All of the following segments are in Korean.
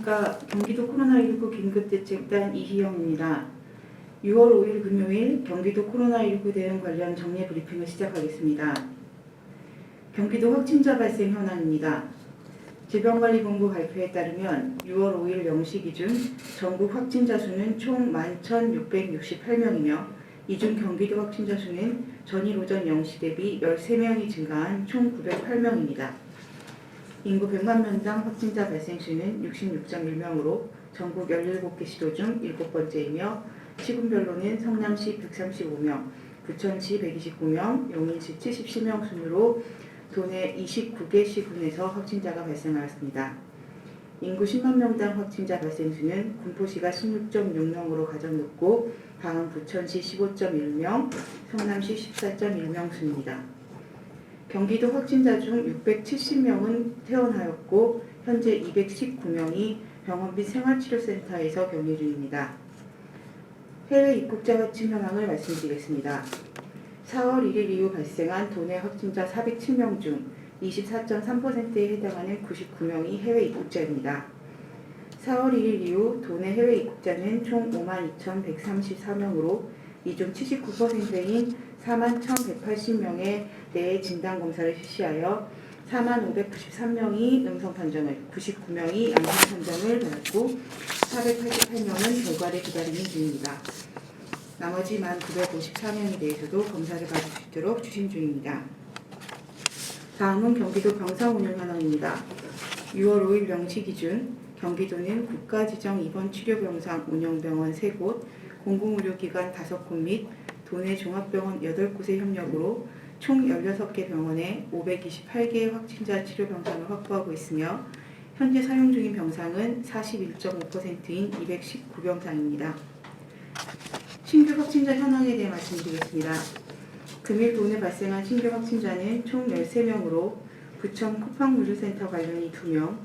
안녕하십니까. 경기도 코로나19 긴급대책단 이희영입니다. 6월 5일 금요일 경기도 코로나19 대응 관련 정례 브리핑을 시작하겠습니다. 경기도 확진자 발생 현황입니다. 질병관리본부 발표에 따르면 6월 5일 0시 기준 전국 확진자 수는 총 11,668명이며 이 중 경기도 확진자 수는 전일 오전 0시 대비 13명이 증가한 총 908명입니다. 인구 100만 명당 확진자 발생 수는 66.1명으로 전국 17개 시도 중 7번째이며 시군별로는 성남시 135명, 부천시 129명, 용인시 77명 순으로 도내 29개 시군에서 확진자가 발생하였습니다. 인구 10만 명당 확진자 발생 수는 군포시가 16.6명으로 가장 높고 다음 부천시 15.1명, 성남시 14.1명 순입니다. 경기도 확진자 중 670명은 퇴원하였고 현재 219명이 병원 및 생활치료센터에서 격리 중입니다. 해외 입국자 확진 현황을 말씀드리겠습니다. 4월 1일 이후 발생한 도내 확진자 407명 중 24.3%에 해당하는 99명이 해외 입국자입니다. 4월 1일 이후 도내 해외 입국자는 총 52,134명으로 이 중 79%인 41,180명의 내외 진단검사를 실시하여 40,593명이 음성 판정을, 99명이 양성 판정을 받았고 488명은 결과를 기다리는 중입니다. 나머지 1,954명에 대해서도 검사를 받을 수 있도록 추진 중입니다. 다음은 경기도 병상 운영 현황입니다. 6월 5일 0시 기준 경기도는 국가지정 입원치료병상 운영병원 3곳, 공공의료기관 5곳 및 도내 종합병원 8곳의 협력으로 총 16개 병원에 528개의 확진자 치료병상을 확보하고 있으며 현재 사용 중인 병상은 41.5%인 219병상입니다. 신규 확진자 현황에 대해 말씀드리겠습니다. 금일 도내 발생한 신규 확진자는 총 13명으로 부천 쿠팡물류센터 관련이 2명,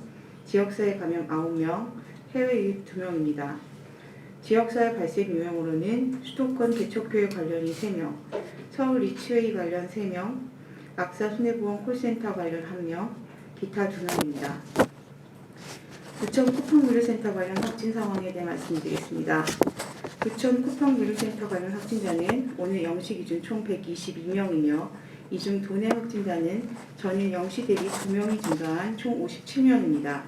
지역사회 감염 9명, 해외 유입 2명입니다. 지역사회 발생 유형으로는 수도권 개척교회 관련이 3명, 서울 리치웨이 관련 3명, 악사 손해보험 콜센터 관련 1명, 기타 2명입니다. 부천 쿠팡물류센터 관련 확진 상황에 대해 말씀드리겠습니다. 부천 쿠팡물류센터 관련 확진자는 오늘 0시 기준 총 122명이며 이 중 도내 확진자는 전일 0시 대비 2명이 증가한 총 57명입니다.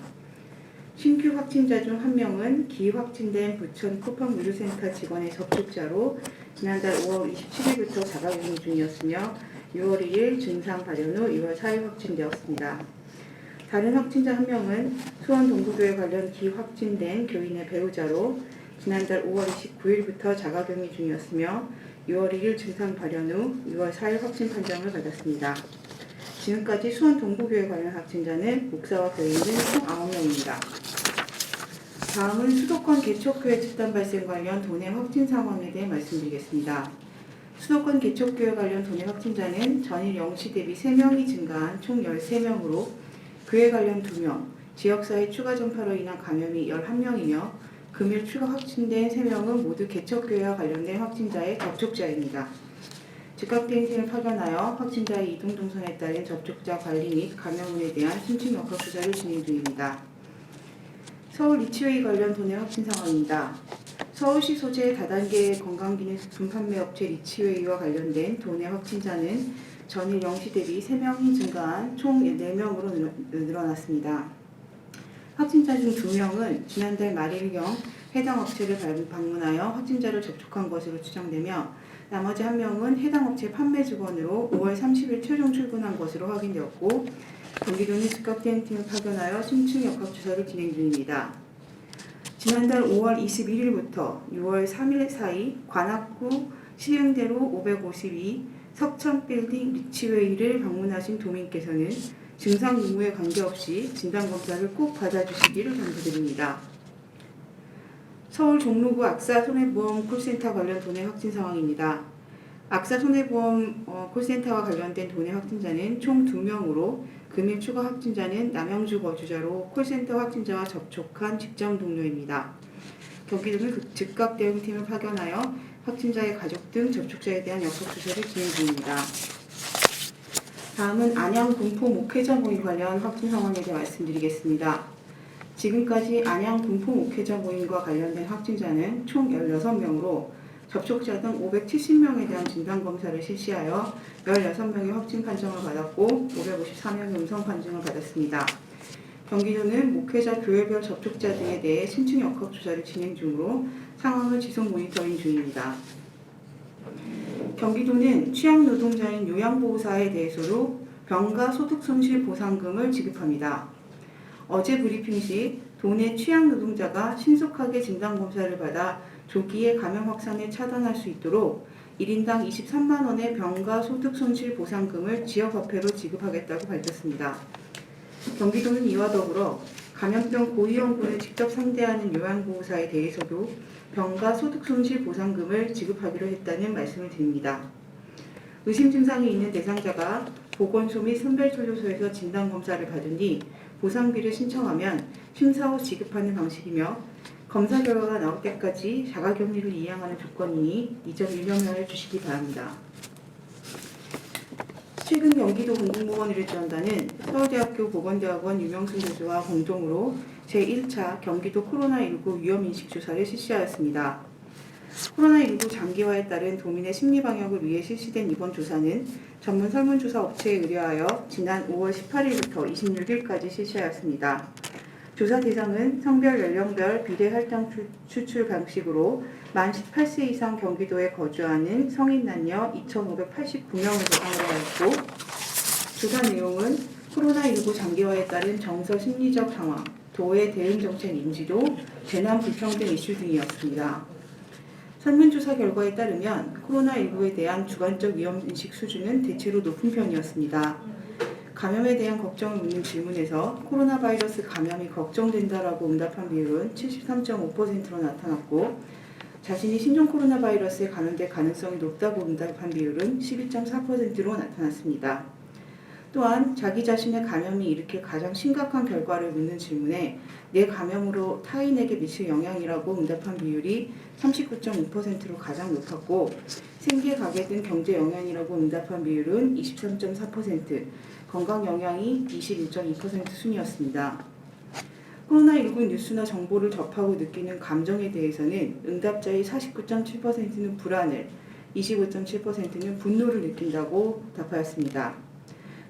신규 확진자 중 1명은 기확진된 부천 쿠팡물류센터 직원의 접촉자로 지난달 5월 27일부터 자가격리 중이었으며 6월 2일 증상 발현 후 6월 4일 확진되었습니다. 다른 확진자 1명은 수원 동부교회 관련 기확진된 교인의 배우자로 지난달 5월 29일부터 자가격리 중이었으며 6월 1일 증상 발현 후 6월 4일 확진 판정을 받았습니다. 지금까지 수원 동부교회 관련 확진자는 목사와 교인은 총 9명입니다. 다음은 수도권 개척교회 집단 발생 관련 도내 확진 상황에 대해 말씀드리겠습니다. 수도권 개척교회 관련 도내 확진자는 전일 0시 대비 3명이 증가한 총 13명으로 교회 관련 2명, 지역사회 추가 전파로 인한 감염이 11명이며 금일 추가 확진된 3명은 모두 개척교회와 관련된 확진자의 접촉자입니다. 즉각대응팀을 파견하여 확진자의 이동 동선에 따른 접촉자 관리 및 감염군에 대한 심층 역학 조사를 진행 중입니다. 서울 리치웨이 관련 도내 확진 상황입니다. 서울시 소재 다단계 건강기능식품 판매업체 리치웨이와 관련된 도내 확진자는 전일 0시 대비 3명이 증가한 총 4명으로 늘어났습니다. 확진자 중 2명은 지난달 말일경 해당 업체를 방문하여 확진자를 접촉한 것으로 추정되며 나머지 1명은 해당 업체 판매 직원으로 5월 30일 최종 출근한 것으로 확인되었고 경기도는 즉각대응팀을 파견하여 심층 역학조사를 진행 중입니다. 지난달 5월 21일부터 6월 3일 사이 관악구 시흥대로 552 석천빌딩 리치웨이를 방문하신 도민께서는 증상 유무에 관계없이 진단검사를 꼭 받아주시기를 당부드립니다. 서울 종로구 악사 손해보험 콜센터 관련 도내 확진 상황입니다. 악사 손해보험 콜센터와 관련된 도내 확진자는 총 2명으로 금일 추가 확진자는 남양주 거주자로 콜센터 확진자와 접촉한 직장 동료입니다. 경기도는 즉각대응팀을 파견하여 확진자의 가족 등 접촉자에 대한 역학조사를 진행 중입니다. 다음은 안양 군포 목회자 모임 관련 확진 상황에 대해 말씀드리겠습니다. 지금까지 안양 군포 목회자 모임과 관련된 확진자는 총 16명으로 접촉자 등 570명에 대한 진단검사를 실시하여 16명의 확진 판정을 받았고 554명의 음성 판정을 받았습니다. 경기도는 목회자 교회별 접촉자 등에 대해 신층 역학 조사를 진행 중으로 상황을 지속 모니터링 중입니다. 경기도는 취약 노동자인 요양보호사에 대해서도 병가 소득 손실 보상금을 지급합니다. 어제 브리핑 시 도내 취약 노동자가 신속하게 진단검사를 받아 조기에 감염 확산을 차단할 수 있도록 1인당 23만 원의 병가 소득 손실 보상금을 지역화폐로 지급하겠다고 밝혔습니다. 경기도는 이와 더불어 감염병 고위험군을 직접 상대하는 요양보호사에 대해서도 병가 소득 손실 보상금을 지급하기로 했다는 말씀을 드립니다. 의심 증상이 있는 대상자가 보건소 및 선별진료소에서 진단검사를 받은 뒤 보상비를 신청하면 심사 후 지급하는 방식이며 검사 결과가 나올 때까지 자가격리를 이행하는 조건이니 이 점 유념해 주시기 바랍니다. 최근 경기도 공공보건의료지원단은 서울대학교 보건대학원 유명승 교수와 공동으로 제1차 경기도 코로나19 위험인식조사를 실시하였습니다. 코로나19 장기화에 따른 도민의 심리방역을 위해 실시된 이번 조사는 전문 설문조사 업체에 의뢰하여 지난 5월 18일부터 26일까지 실시하였습니다. 조사 대상은 성별, 연령별 비례 혈당 추출 방식으로 만 18세 이상 경기도에 거주하는 성인 남녀 2,589명을 대상으로 하였고, 조사 내용은 코로나19 장기화에 따른 정서 심리적 상황, 도의 대응 정책 인지도, 재난 불평등 이슈 등이었습니다. 설문조사 결과에 따르면 코로나19에 대한 주관적 위험인식 수준은 대체로 높은 편이었습니다. 감염에 대한 걱정을 묻는 질문에서 코로나 바이러스 감염이 걱정된다라고 응답한 비율은 73.5%로 나타났고, 자신이 신종 코로나 바이러스에 감염될 가능성이 높다고 응답한 비율은 12.4%로 나타났습니다. 또한 자기 자신의 감염이 일으킬 가장 심각한 결과를 묻는 질문에 내 감염으로 타인에게 미칠 영향이라고 응답한 비율이 39.5%로 가장 높았고, 생계, 가계 등 경제 영향이라고 응답한 비율은 23.4%, 건강 영향이 21.2% 순이었습니다. 코로나19 뉴스나 정보를 접하고 느끼는 감정에 대해서는 응답자의 49.7%는 불안을, 25.7%는 분노를 느낀다고 답하였습니다.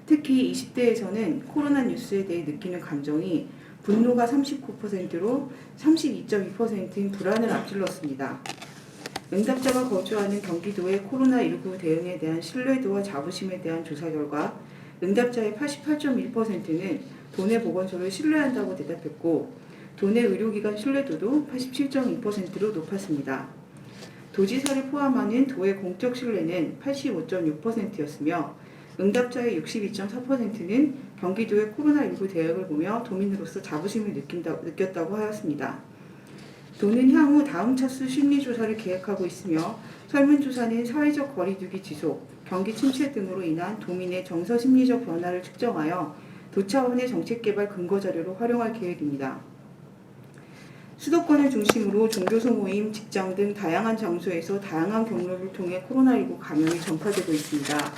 특히 20대에서는 코로나 뉴스에 대해 느끼는 감정이 분노가 39%로 32.2%인 불안을 앞질렀습니다. 응답자가 거주하는 경기도의 코로나19 대응에 대한 신뢰도와 자부심에 대한 조사 결과 응답자의 88.1%는 도내 보건소를 신뢰한다고 대답했고, 도내 의료기관 신뢰도도 87.2%로 높았습니다. 도지사를 포함하는 도의 공적 신뢰는 85.6%였으며 응답자의 62.4%는 경기도의 코로나19 대응을 보며 도민으로서 자부심을 느꼈다고 하였습니다. 도는 향후 다음 차수 심리조사를 계획하고 있으며 설문조사는 사회적 거리두기 지속, 경기 침체 등으로 인한 도민의 정서 심리적 변화를 측정하여 도 차원의 정책개발 근거자료로 활용할 계획입니다. 수도권을 중심으로 종교소 모임, 직장 등 다양한 장소에서 다양한 경로를 통해 코로나19 감염이 전파되고 있습니다.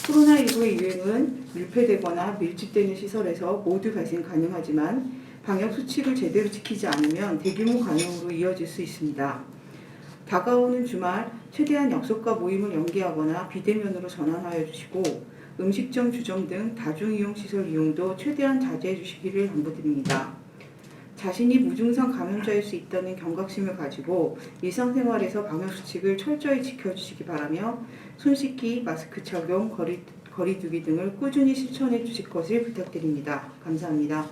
코로나19의 유행은 밀폐되거나 밀집되는 시설에서 모두 발생 가능하지만 방역수칙을 제대로 지키지 않으면 대규모 감염으로 이어질 수 있습니다. 다가오는 주말 최대한 약속과 모임을 연기하거나 비대면으로 전환하여 주시고, 음식점, 주점 등 다중이용시설 이용도 최대한 자제해 주시기를 당부드립니다. 자신이 무증상 감염자일 수 있다는 경각심을 가지고 일상생활에서 방역수칙을 철저히 지켜주시기 바라며 손 씻기, 마스크 착용, 거리두기 등을 꾸준히 실천해 주실 것을 부탁드립니다. 감사합니다.